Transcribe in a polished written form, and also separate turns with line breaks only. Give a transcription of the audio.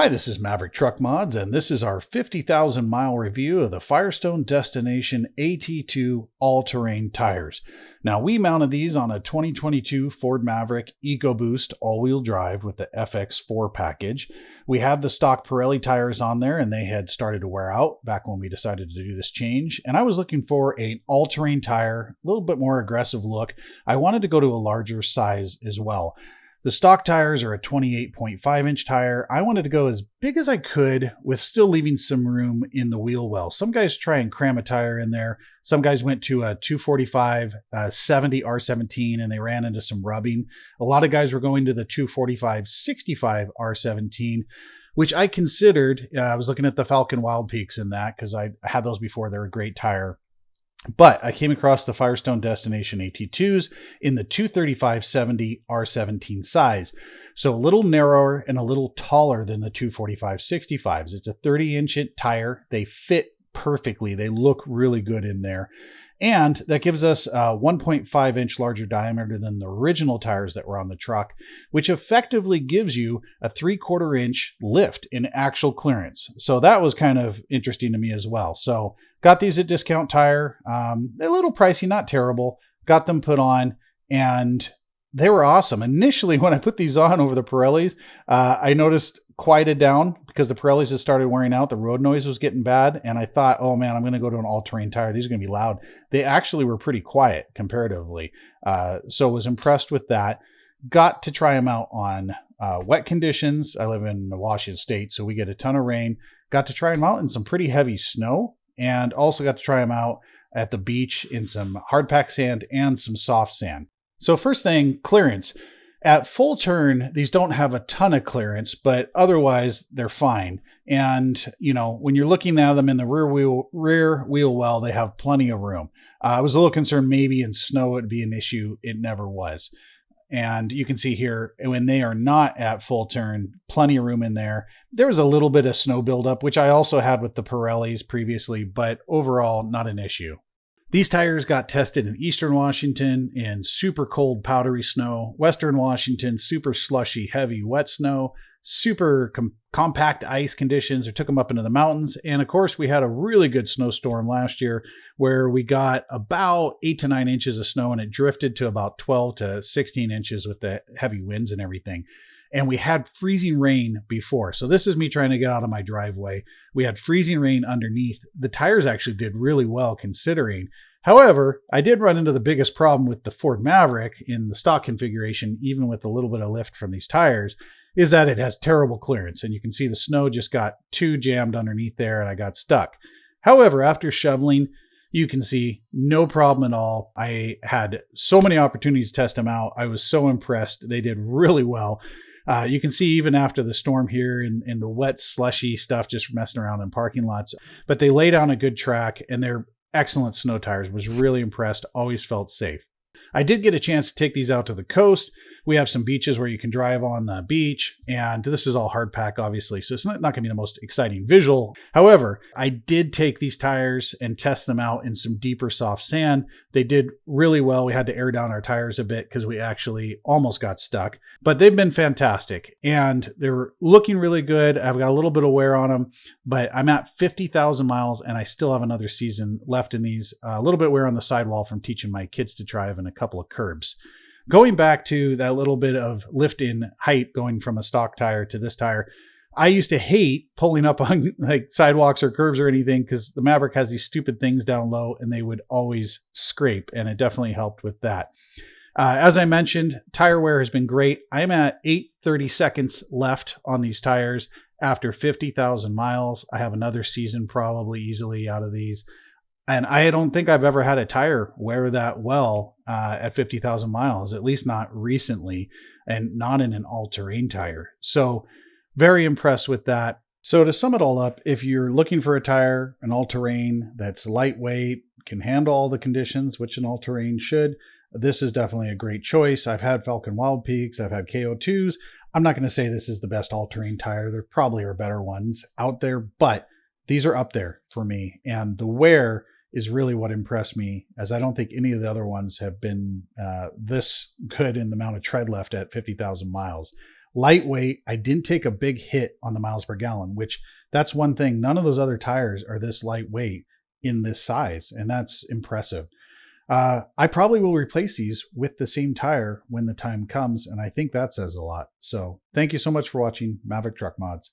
Hi, this is Maverick Truck Mods, and this is our 50,000 mile review of the Firestone Destination AT2 all-terrain tires. Now, we mounted these on a 2022 Ford Maverick EcoBoost all-wheel drive with the FX4 package. We had the stock Pirelli tires on there, and they had started to wear out back when we decided to do this change. And I was looking for an all-terrain tire, a little bit more aggressive look. I wanted to go to a larger size as well. The stock tires are a 28.5 inch tire. I wanted to go as big as I could with still leaving some room in the wheel well. Some guys try and cram a tire in there. Some guys went to a 245 70 R17 and they ran into some rubbing. A lot of guys were going to the 245 65 R17, which I considered. I was looking at the Falcon Wild Peaks in that because I had those before. They're a great tire. But I came across the Firestone Destination AT2s in the 235 70 R17 size. So a little narrower and a little taller than the 245 65s. It's a 30-inch tire. They fit perfectly. They look really good in there. And that gives us a 1.5 inch larger diameter than the original tires that were on the truck, which effectively gives you a 3/4 inch lift in actual clearance. So that was kind of interesting to me as well. So got these at Discount Tire. They're a little pricey, not terrible. Got them put on and they were awesome. Initially, when I put these on over the Pirellis, I noticed quieted down because the Pirellis had started wearing out. The road noise was getting bad. And I thought, oh man, I'm going to go to an all-terrain tire. These are going to be loud. They actually were pretty quiet comparatively. So was impressed with that. Got to try them out on wet conditions. I live in Washington State, so we get a ton of rain. Got to try them out in some pretty heavy snow. And also got to try them out at the beach in some hard packed sand and some soft sand. So first thing, clearance. At full turn, these don't have a ton of clearance, but otherwise they're fine. And, you know, when you're looking at them in the rear wheel well, they have plenty of room. I was a little concerned maybe in snow it'd be an issue. It never was. And you can see here, when they are not at full turn, plenty of room in there. There was a little bit of snow buildup, which I also had with the Pirellis previously, but overall, not an issue. These tires got tested in Eastern Washington in super cold, powdery snow, Western Washington, super slushy, heavy, wet snow, super compact ice conditions. I took them up into the mountains. And of course, we had a really good snowstorm last year where we got about 8 to 9 inches of snow and it drifted to about 12 to 16 inches with the heavy winds and everything. And we had freezing rain before. So this is me trying to get out of my driveway. We had freezing rain underneath. The tires actually did really well considering. However, I did run into the biggest problem with the Ford Maverick in the stock configuration, even with a little bit of lift from these tires, is that it has terrible clearance. And you can see the snow just got too jammed underneath there and I got stuck. However, after shoveling, you can see no problem at all. I had so many opportunities to test them out. I was so impressed. They did really well. You can see even after the storm here in the wet, slushy stuff, just messing around in parking lots. But they lay down a good track and they're excellent snow tires. Was really impressed. Always felt safe. I did get a chance to take these out to the coast. We have some beaches where you can drive on the beach, and this is all hard pack, obviously, so it's not going to be the most exciting visual. However, I did take these tires and test them out in some deeper soft sand. They did really well. We had to air down our tires a bit because we actually almost got stuck, but they've been fantastic, and they're looking really good. I've got a little bit of wear on them, but I'm at 50,000 miles, and I still have another season left in these. A little bit wear on the sidewall from teaching my kids to drive and a couple of curbs. Going back to that little bit of lift in height going from a stock tire to this tire, I used to hate pulling up on like sidewalks or curbs or anything because the Maverick has these stupid things down low and they would always scrape, and it definitely helped with that. As I mentioned, tire wear has been great. I'm at 8:30 seconds left on these tires after 50,000 miles. I have another season probably easily out of these. And I don't think I've ever had a tire wear that well at 50,000 miles, at least not recently, and not in an all-terrain tire. So very impressed with that. So to sum it all up, if you're looking for a tire, an all-terrain that's lightweight, can handle all the conditions, which an all-terrain should, this is definitely a great choice. I've had Falcon Wild Peaks, I've had KO2s. I'm not going to say this is the best all-terrain tire. There probably are better ones out there, but these are up there for me. And the wear is really what impressed me, as I don't think any of the other ones have been this good in the amount of tread left at 50,000 miles. lightweight. I didn't take a big hit on the miles per gallon, which that's one thing. None of those other tires are this lightweight in this size, and that's impressive. I probably will replace these with the same tire when the time comes, and I think that says a lot. So thank you so much for watching Maverick Truck Mods.